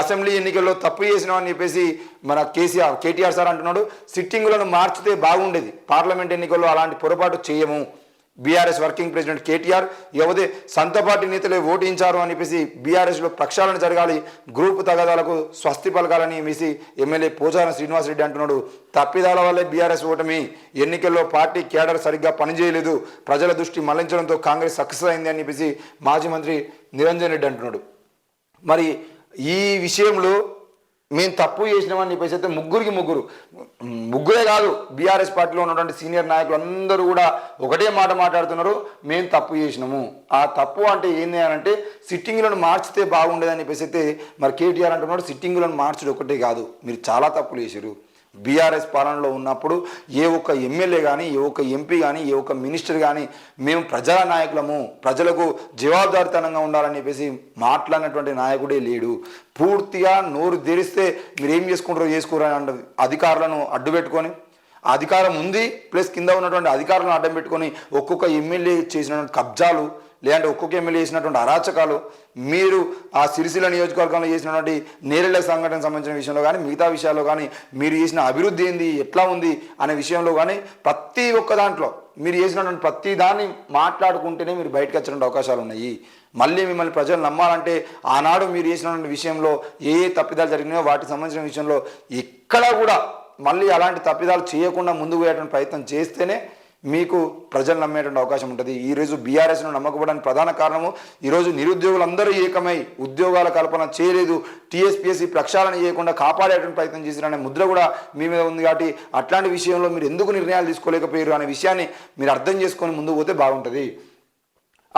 Assembly ఎన్నికల్లో తప్పు చేసినామని చెప్పేసి మన కేటీఆర్ సార్ అంటున్నాడు. సిట్టింగులను మార్చితే బాగుండేది, పార్లమెంట్ ఎన్నికల్లో అలాంటి పొరపాటు చేయము. బీఆర్ఎస్ వర్కింగ్ ప్రెసిడెంట్ కేటీఆర్ ఎవదే సొంత పార్టీ నేతలే ఓటించారు అని చెప్పేసి బీఆర్ఎస్లో ప్రక్షాళన జరగాలి, గ్రూప్ తగాదాలకు స్వస్తి పలకాలని చెప్పేసి ఎమ్మెల్యే పోచారం శ్రీనివాసరెడ్డి అంటున్నాడు. తప్పిదాల వల్లే బీఆర్ఎస్ ఓటమి, ఎన్నికల్లో పార్టీ కేడర్ సరిగ్గా పనిచేయలేదు, ప్రజల దృష్టి మళ్లించడంతో కాంగ్రెస్ సక్సెస్ అయింది అని చెప్పేసి మాజీ మంత్రి నిరంజన్ రెడ్డి అంటున్నాడు. మరి ఈ విషయంలో మేము తప్పు చేసినామని చెప్పేసి అయితే ముగ్గురే కాదు, బీఆర్ఎస్ పార్టీలో ఉన్నటువంటి సీనియర్ నాయకులు అందరూ కూడా ఒకటే మాట మాట్లాడుతున్నారు, మేము తప్పు చేసినాము. ఆ తప్పు అంటే ఏంది అని అంటే సిట్టింగులను మార్చితే బాగుండేదని చెప్పేసి అయితే మరి కేటీఆర్ అంటున్నాడు. సిట్టింగులను మార్చడం ఒకటే కాదు, మీరు చాలా తప్పులు చేశారు. బీఆర్ఎస్ పాలనలో ఉన్నప్పుడు ఏ ఒక్క ఎమ్మెల్యే కానీ, ఏ ఒక్క ఎంపీ కానీ, ఏ ఒక్క మినిస్టర్ కానీ మేము ప్రజా నాయకులము, ప్రజలకు జవాబుదారితనంగా ఉండాలని చెప్పేసి మాట్లాడినటువంటి నాయకుడే లేడు. పూర్తిగా నోరు తెరిస్తే మీరు ఏం చేసుకోరని అంటే అధికారులను అడ్డు పెట్టుకొని, అధికారం ఉంది ప్లస్ కింద ఉన్నటువంటి అధికారులను అడ్డం పెట్టుకొని ఒక్కొక్క ఎమ్మెల్యే చేసినటువంటి కబ్జాలు, లేదంటే ఒక్కొక్క ఎమ్మెల్యే చేసినటువంటి అరాచకాలు, మీరు ఆ సిరిసిల్ల నియోజకవర్గంలో చేసినటువంటి నేరేళ్ల సంఘటనకు సంబంధించిన విషయంలో కానీ, మిగతా విషయాల్లో కానీ, మీరు చేసిన అభివృద్ధి ఏంది, ఎట్లా ఉంది అనే విషయంలో కానీ, ప్రతి ఒక్క దాంట్లో మీరు చేసినటువంటి ప్రతి దాన్ని మాట్లాడుకుంటేనే మీరు బయటకు వచ్చినటువంటి అవకాశాలు ఉన్నాయి. మళ్ళీ మిమ్మల్ని ప్రజలు నమ్మాలంటే ఆనాడు మీరు చేసినటువంటి విషయంలో ఏ తప్పిదాలు జరిగినాయో వాటికి సంబంధించిన విషయంలో ఎక్కడా కూడా మళ్ళీ అలాంటి తప్పిదాలు చేయకుండా ముందుకు పోయేటువంటి ప్రయత్నం చేస్తేనే మీకు ప్రజలు నమ్మేటువంటి అవకాశం ఉంటుంది. ఈరోజు బీఆర్ఎస్ను నమ్మకపోవడానికి ప్రధాన కారణము, ఈరోజు నిరుద్యోగులందరూ ఏకమై ఉద్యోగాల కల్పన చేయలేదు, టీఎస్పీఎస్సీ ప్రక్షాళన చేయకుండా కాపాడేటువంటి ప్రయత్నం చేసిరనే ముద్ర కూడా మీ మీద ఉంది. కాబట్టి అట్లాంటి విషయంలో మీరు ఎందుకు నిర్ణయాలు తీసుకోలేకపోయారు అనే విషయాన్ని మీరు అర్థం చేసుకొని ముందుకు పోతే బాగుంటుంది.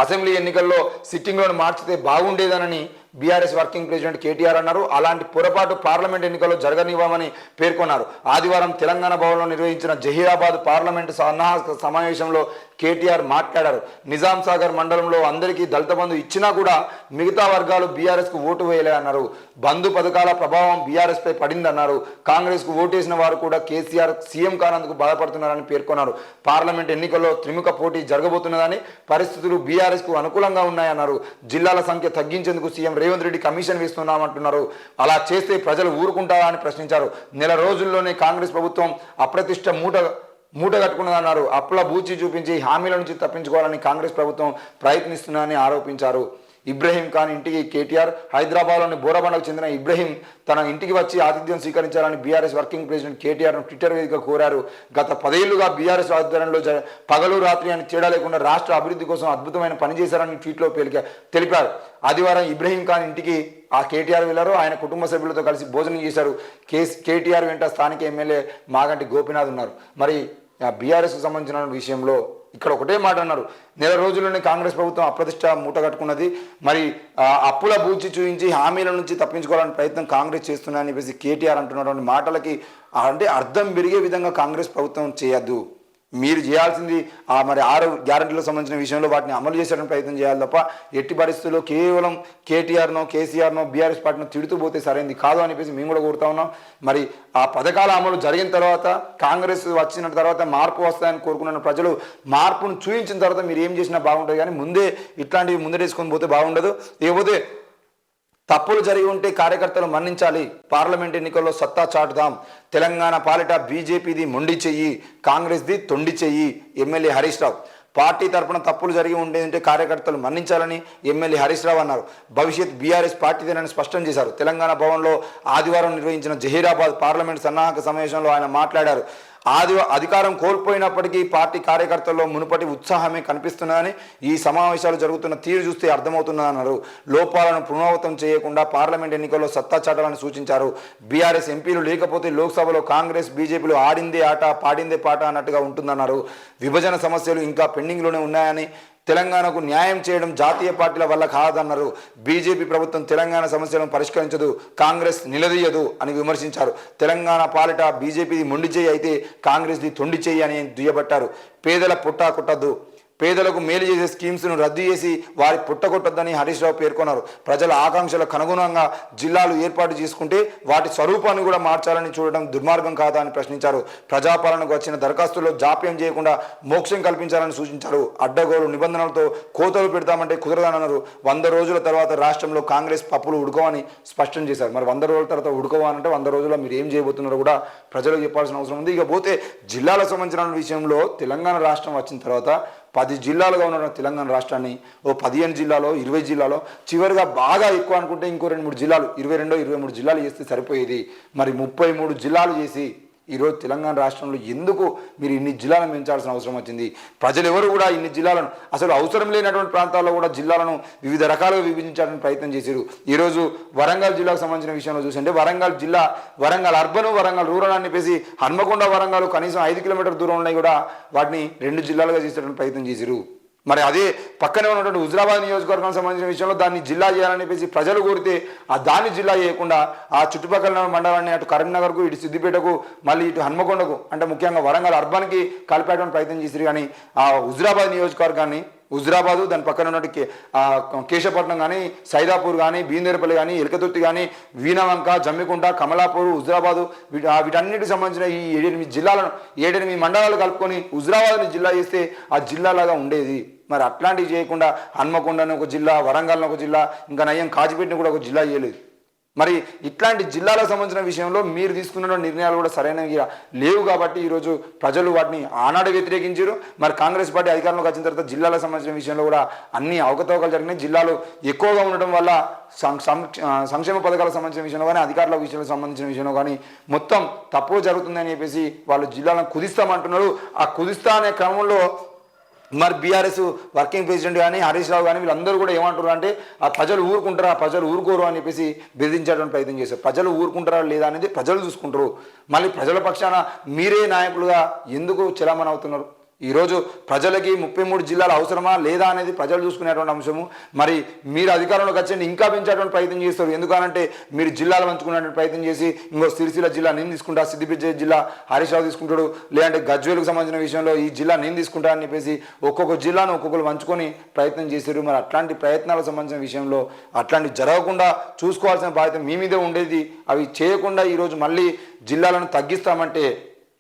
అసెంబ్లీ ఎన్నికల్లో సిట్టింగ్లను మార్చితే బాగుండేదనని బీఆర్ఎస్ వర్కింగ్ ప్రెసిడెంట్ కేటీఆర్ అన్నారు. అలాంటి పొరపాటు పార్లమెంట్ ఎన్నికల్లో జరగనివ్వమని పేర్కొన్నారు. ఆదివారం తెలంగాణ భవన్లో నిర్వహించిన జహీరాబాద్ పార్లమెంటు సన్నాహక సమావేశంలో కేటీఆర్ మాట్లాడారు. నిజాం సాగర్ మండలంలో అందరికీ దళిత బంధు ఇచ్చినా కూడా మిగతా వర్గాలు బీఆర్ఎస్కు ఓటు వేయలే అన్నారు. బంధు పథకాల ప్రభావం బీఆర్ఎస్పై పడిందన్నారు. కాంగ్రెస్కు ఓటేసిన వారు కూడా కేసీఆర్ సీఎం కానందుకు బాధపడుతున్నారని పేర్కొన్నారు. పార్లమెంట్ ఎన్నికల్లో త్రిముఖ పోటీ జరగబోతున్నదని, పరిస్థితులు బీఆర్ఎస్కు అనుకూలంగా ఉన్నాయన్నారు. జిల్లాల సంఖ్య తగ్గించేందుకు సీఎం రేవంత్ రెడ్డి కమిషన్ వేస్తున్నామంటున్నారు. అలా చేస్తే ప్రజలు ఊరుకుంటారా అని ప్రశ్నించారు. నెల రోజుల్లోనే కాంగ్రెస్ ప్రభుత్వం అప్రతిష్ట మూట కట్టుకున్నదన్నారు. అప్పుల బూచి చూపించి హామీల నుంచి తప్పించుకోవాలని కాంగ్రెస్ ప్రభుత్వం ప్రయత్నిస్తుందని ఆరోపించారు. ఇబ్రహీం ఖాన్ ఇంటికి కేటీఆర్, హైదరాబాద్లోని బోరబండకు చెందిన ఇబ్రహీం తన ఇంటికి వచ్చి ఆతిథ్యం స్వీకరించాలని బీఆర్ఎస్ వర్కింగ్ ప్రెసిడెంట్ కేటీఆర్ను ట్విట్టర్ వేదిక కోరారు. గత 10 ఏళ్లుగా బీఆర్ఎస్ ఆధ్వర్యంలో పగలు రాత్రి అని తేడా లేకుండా రాష్ట్ర అభివృద్ధి కోసం అద్భుతమైన పని చేశారని ట్వీట్లో తెలిపారు. ఆదివారం ఇబ్రహీం ఖాన్ ఇంటికి కేటీఆర్ వెళ్లారు. ఆయన కుటుంబ సభ్యులతో కలిసి భోజనం చేశారు. కేటీఆర్ వెంట స్థానిక ఎమ్మెల్యే మాగంటి గోపీనాథ్ ఉన్నారు. మరి బీఆర్ఎస్కు సంబంధించిన విషయంలో ఇక్కడ ఒకటే మాట అన్నారు, నెల రోజుల్లోనే కాంగ్రెస్ ప్రభుత్వం అప్రతిష్ట మూట కట్టుకున్నది, మరి అప్పుల బూచి చూపించి హామీల నుంచి తప్పించుకోవాలని ప్రయత్నం కాంగ్రెస్ చేస్తుందని చెప్పేసి కేటీఆర్ అంటున్నటువంటి మాటలకి అంటే అర్థం పెరిగే విధంగా కాంగ్రెస్ ప్రభుత్వం చేయొద్దు. మీరు చేయాల్సింది మరి 6 గ్యారంటీలకు సంబంధించిన విషయంలో వాటిని అమలు చేసేటువంటి ప్రయత్నం చేయాలి తప్ప ఎట్టి పరిస్థితుల్లో కేవలం కేటీఆర్నో కేసీఆర్నో బీఆర్ఎస్ పార్టీనో తిడుతూ పోతే సరైనది కాదు అని చెప్పేసి మేము కూడా కోరుతా ఉన్నాం. మరి ఆ పథకాల అమలు జరిగిన తర్వాత, కాంగ్రెస్ వచ్చిన తర్వాత మార్పు వస్తాయని కోరుకున్న ప్రజలు మార్పును చూపించిన తర్వాత మీరు ఏం చేసినా బాగుంటుంది, కానీ ముందే ఇట్లాంటివి ముందరేసుకొని పోతే బాగుండదు. లేకపోతే తప్పులు జరిగి ఉంటే కార్యకర్తలు మన్నించాలి, పార్లమెంట్ ఎన్నికల్లో సత్తా చాటుదాం, తెలంగాణ పాలిట బీజేపీది మొండి చెయ్యి, కాంగ్రెస్ది తొండి చెయ్యి. ఎమ్మెల్యే హరీష్ రావు పార్టీ తరపున తప్పులు జరిగి ఉండేదంటే కార్యకర్తలు మన్నించాలని ఎమ్మెల్యే హరీష్ రావు అన్నారు. భవిష్యత్ బీఆర్ఎస్ పార్టీదేనని స్పష్టం చేశారు. తెలంగాణ భవన్లో ఆదివారం నిర్వహించిన జహీరాబాద్ పార్లమెంట్ సన్నాహక సమావేశంలో ఆయన మాట్లాడారు. అధికారం కోల్పోయినప్పటికీ పార్టీ కార్యకర్తల్లో మునుపటి ఉత్సాహమే కనిపిస్తున్నదని, ఈ సమావేశాలు జరుగుతున్న తీరు చూస్తే అర్థమవుతున్నదన్నారు. లోపాలను పునరావృతం చేయకుండా పార్లమెంట్ ఎన్నికల్లో సత్తా చాటాలని సూచించారు. బీఆర్ఎస్ ఎంపీలు లేకపోతే లోక్సభలో కాంగ్రెస్ బీజేపీలు ఆడిందే ఆట పాడిందే పాట అన్నట్టుగా ఉంటుందన్నారు. విభజన సమస్యలు ఇంకా పెండింగ్లోనే ఉన్నాయని, తెలంగాణకు న్యాయం చేయడం జాతీయ పార్టీల వల్ల కాదన్నారు. బీజేపీ ప్రభుత్వం తెలంగాణ సమస్యలను పరిష్కరించదు, కాంగ్రెస్ నిలదీయదు అని విమర్శించారు. తెలంగాణ పాలిట బీజేపీది మొండి చేయి అయితే కాంగ్రెస్ది తొండి చేయి అని దుయ్యబట్టారు. పేదల పుట్టా కుట్టద్దు, పేదలకు మేలు చేసే స్కీమ్స్ను రద్దు చేసి వారి పుట్టగొట్టొద్దని హరీష్ రావు పేర్కొన్నారు. ప్రజల ఆకాంక్షలకు అనుగుణంగా జిల్లాలు ఏర్పాటు చేసుకుంటే వాటి స్వరూపాన్ని కూడా మార్చాలని చూడడం దుర్మార్గం కాదా అని ప్రశ్నించారు. ప్రజాపాలనకు వచ్చిన దరఖాస్తుల్లో జాప్యం చేయకుండా మోక్షం కల్పించాలని సూచించారు. అడ్డగోలు నిబంధనలతో కోతలు పెడతామంటే కుదరదన్నారు. 100 రోజుల తర్వాత రాష్ట్రంలో కాంగ్రెస్ పప్పులు ఉడకవని స్పష్టం చేశారు. మరి 100 రోజుల తర్వాత ఉడకవాలంటే 100 రోజుల్లో మీరు ఏం చేయబోతున్నారో కూడా ప్రజలకు చెప్పాల్సిన అవసరం ఉంది. ఇక పోతే జిల్లాలకు సంబంధించిన విషయంలో తెలంగాణ రాష్ట్రం వచ్చిన తర్వాత 10 జిల్లాలుగా ఉన్న తెలంగాణ రాష్ట్రాన్ని 15 జిల్లాలో 20 జిల్లాలో చివరిగా బాగా ఎక్కువ అనుకుంటే ఇంకో 2-3 జిల్లాలు 22-23 జిల్లాలు చేస్తే సరిపోయేది. మరి 33 జిల్లాలు చేసి ఈరోజు తెలంగాణ రాష్ట్రంలో ఎందుకు మీరు ఇన్ని జిల్లాలను పెంచాల్సిన అవసరం వచ్చింది? ప్రజలు ఎవరు కూడా ఇన్ని జిల్లాలను అసలు అవసరం లేనటువంటి ప్రాంతాల్లో కూడా జిల్లాలను వివిధ రకాలుగా విభజించాలని ప్రయత్నం చేశారు. ఈరోజు వరంగల్ జిల్లాకు సంబంధించిన విషయంలో చూసింటే వరంగల్ జిల్లా, వరంగల్ అర్బన్, వరంగల్ రూరల్ అని చెప్పేసి హన్మకొండ వరంగల్ కనీసం 5 కిలోమీటర్ల దూరం ఉన్నాయి కూడా వాటిని 2 జిల్లాలుగా చేసేటువంటి ప్రయత్నం చేశారు. మరి అదే పక్కనే ఉన్నటువంటి హుజరాబాద్ నియోజకవర్గానికి సంబంధించిన విషయంలో దాన్ని జిల్లా చేయాలని చెప్పేసి ప్రజలు కోరితే ఆ దాన్ని జిల్లా చేయకుండా ఆ చుట్టుపక్కల మండలాన్ని అటు కరీంనగర్కు, ఇటు సిద్దిపేటకు, మళ్ళీ ఇటు హన్మకొండకు అంటే ముఖ్యంగా వరంగల్ అర్బన్కి కలిపేటువంటి ప్రయత్నం చేశారు. కానీ ఆ హుజరాబాద్ నియోజకవర్గాన్ని హుజరాబాదు దాని పక్కన ఉన్నట్టు కేశపట్నం కానీ, సైదాపూర్ కానీ, బీందేరపల్లి కానీ, ఎలకతుర్తి కానీ, వీణవంక, జమ్మికుంట, కమలాపూర్, హుజరాబాదు వీటన్నిటికి సంబంధించిన ఈ 7-8 జిల్లాలను 7-8 మండలాలు కలుపుకొని హుజరాబాద్ని జిల్లా చేస్తే ఆ జిల్లాలాగా ఉండేది. మరి అట్లాంటివి చేయకుండా హన్మకొండని ఒక జిల్లా, వరంగల్ని ఒక జిల్లా, ఇంకా నయ్యం కాజిపేటని కూడా ఒక జిల్లా చేయలేదు. మరి ఇట్లాంటి జిల్లాలకు సంబంధించిన విషయంలో మీరు తీసుకున్న నిర్ణయాలు కూడా సరైనవి లేవు. కాబట్టి ఈరోజు ప్రజలు వాటిని ఆనాడు వ్యతిరేకించారు. మరి కాంగ్రెస్ పార్టీ అధికారంలోకి వచ్చిన తర్వాత జిల్లాలకు సంబంధించిన విషయంలో కూడా అన్ని అవకతవకలు జరిగినాయి. జిల్లాలు ఎక్కువగా ఉండడం వల్ల సంక్షేమ పథకాలకు సంబంధించిన విషయంలో కానీ, అధికారుల విషయాలకు సంబంధించిన విషయంలో కానీ మొత్తం తప్పు జరుగుతుందని చెప్పేసి వాళ్ళు జిల్లాలను కుదిస్తామంటున్నారు. ఆ కుదిస్తా అనే క్రమంలో మరి బీఆర్ఎస్ వర్కింగ్ ప్రెసిడెంట్ కానీ, హరీష్ రావు కానీ వీళ్ళందరూ కూడా ఏమంటారు అంటే ఆ ప్రజలు ఊరుకుంటారా, ప్రజలు ఊరుకోరు అని చెప్పేసి బెదిరించడానికి ప్రయత్నం చేశారు. ప్రజలు ఊరుకుంటారా లేదా అనేది ప్రజలు చూసుకుంటారు. మళ్ళీ ప్రజల పక్షాన మీరే నాయకులుగా ఎందుకు చలామణి అవుతున్నారు? ఈరోజు ప్రజలకి 33 జిల్లాలు అవసరమా లేదా అనేది ప్రజలు చూసుకునేటువంటి అంశము. మరి మీరు అధికారంలోకి వచ్చి ఇంకా పెంచేటువంటి ప్రయత్నం చేస్తారు. ఎందుకనంటే మీరు జిల్లాలు పంచుకునేటువంటి ప్రయత్నం చేసి ఇంకో సిరిసిల్ల జిల్లా నేను తీసుకుంటా, సిద్దిపేట జిల్లా హరీష్ రావు తీసుకుంటాడు, లేదంటే గజ్వేల్కు సంబంధించిన విషయంలో ఈ జిల్లా నేను తీసుకుంటా అని చెప్పేసి ఒక్కొక్క జిల్లాను ఒక్కొక్కరు పంచుకొని ప్రయత్నం చేశారు. మరి అట్లాంటి ప్రయత్నాలకు సంబంధించిన విషయంలో అట్లాంటి జరగకుండా చూసుకోవాల్సిన బాధ్యత మీ మీదే ఉండేది. అవి చేయకుండా ఈరోజు మళ్ళీ జిల్లాలను తగ్గిస్తామంటే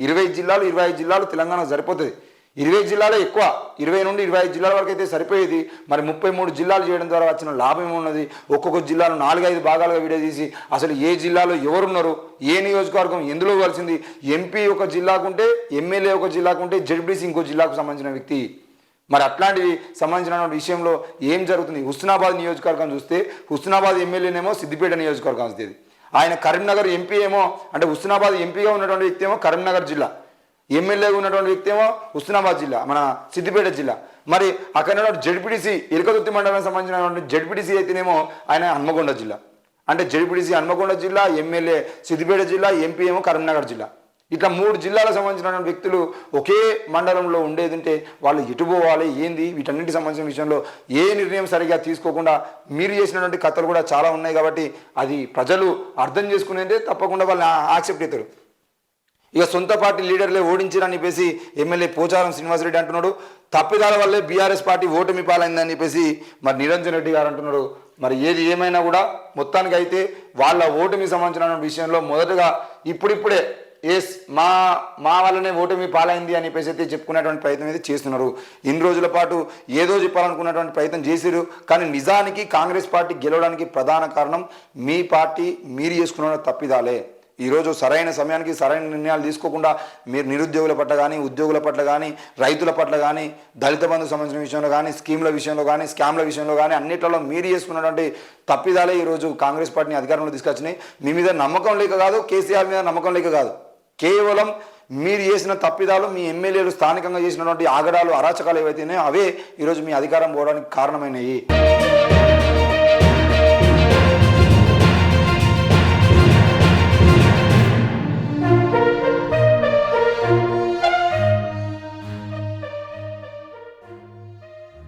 20 జిల్లాలు 25 జిల్లాలు తెలంగాణ సరిపోతుంది. 20 జిల్లాలే ఎక్కువ, 20 నుండి 25 జిల్లాల వరకు అయితే సరిపోయేది. మరి 33 జిల్లాలు చేయడం ద్వారా వచ్చిన లాభం ఏమున్నది? ఒక్కొక్క జిల్లాను 4-5 భాగాలుగా విడదీసి అసలు ఏ జిల్లాలో ఎవరున్నారు, ఏ నియోజకవర్గం ఎందులో కలిసింది, ఎంపీ ఒక జిల్లాకుంటే, ఎమ్మెల్యే ఒక జిల్లాకుంటే, జడ్పీసీ ఇంకో జిల్లాకు సంబంధించిన వ్యక్తి. మరి అట్లాంటివి సంబంధించిన విషయంలో ఏం జరుగుతుంది? హుస్నాబాద్ నియోజకవర్గం చూస్తే హుస్నాబాద్ ఎమ్మెల్యేనేమో సిద్దిపేట నియోజకవర్గం వస్తుంది. ఆయన కరీంనగర్ ఎంపీ ఏమో అంటే హుస్నాబాద్ ఎంపీగా ఉన్నటువంటి వ్యక్తి ఏమో కరీంనగర్ జిల్లా, ఎమ్మెల్యేగా ఉన్నటువంటి వ్యక్తి ఏమో హుస్నాబాద్ జిల్లా, మన సిద్దిపేట జిల్లా. మరి అక్కడ జడ్పీటీసీ ఎలకతుర్తి మండలానికి సంబంధించినటువంటి జడ్పీటీసీ అయితేనేమో ఆయన హన్మకొండ జిల్లా. అంటే జడ్పీటీసీ హన్మకొండ జిల్లా, ఎమ్మెల్యే సిద్దిపేట జిల్లా, ఎంపీ ఏమో కరీంనగర్ జిల్లా. ఇట్లా 3 జిల్లాలకు సంబంధించిన వ్యక్తులు ఒకే మండలంలో ఉండేది ఉంటే వాళ్ళు ఎటు పోవాలి ఏంది వీటన్నిటికి సంబంధించిన విషయంలో ఏ నిర్ణయం సరిగా తీసుకోకుండా మీరు చేసినటువంటి కథలు కూడా చాలా ఉన్నాయి. కాబట్టి అది ప్రజలు అర్థం చేసుకునేదే తప్పకుండా వాళ్ళు యాక్సెప్ట్ అవుతారు. ఇక సొంత పార్టీ లీడర్లే ఓడించారని చెప్పేసి ఎమ్మెల్యే పోచారం శ్రీనివాసరెడ్డి అంటున్నాడు. తప్పిదాల వల్లే బీఆర్ఎస్ పార్టీ ఓటమి పాలైందని చెప్పేసి మరి నిరంజన్ రెడ్డి గారు అంటున్నారు. మరి ఏది ఏమైనా కూడా మొత్తానికి అయితే వాళ్ళ ఓటమి సంబంధించిన విషయంలో మొదటగా ఇప్పుడిప్పుడే మా వల్లనే ఓటమి పాలైంది అని చెప్పేసి అయితే చెప్పుకునేటువంటి ప్రయత్నం అయితే చేస్తున్నారు. ఇన్ని రోజుల పాటు ఏదో చెప్పాలనుకున్నటువంటి ప్రయత్నం చేశారు. కానీ నిజానికి కాంగ్రెస్ పార్టీ గెలవడానికి ప్రధాన కారణం మీ పార్టీ మీరు చేసుకున్న తప్పిదాలే. ఈరోజు సరైన సమయానికి సరైన నిర్ణయాలు తీసుకోకుండా మీరు నిరుద్యోగుల పట్ల కానీ, ఉద్యోగుల పట్ల కానీ, రైతుల పట్ల కానీ, దళిత బంధు సంబంధించిన విషయంలో కానీ, స్కీమ్ల విషయంలో కానీ, స్కామ్ల విషయంలో కానీ అన్నిట్లలో మీరు చేసుకున్నటువంటి తప్పిదాలే ఈరోజు కాంగ్రెస్ పార్టీని అధికారంలో తీసుకొచ్చినాయి. మీ మీద నమ్మకం లేక కాదు, కేసీఆర్ మీద నమ్మకం లేక కాదు, కేవలం మీరు చేసిన తప్పిదాలు, మీ ఎమ్మెల్యేలు స్థానికంగా చేసినటువంటి ఆగడాలు, అరాచకాలు ఏవైతేనే అవే ఈరోజు మీ అధికారం పోవడానికి కారణమైనవి.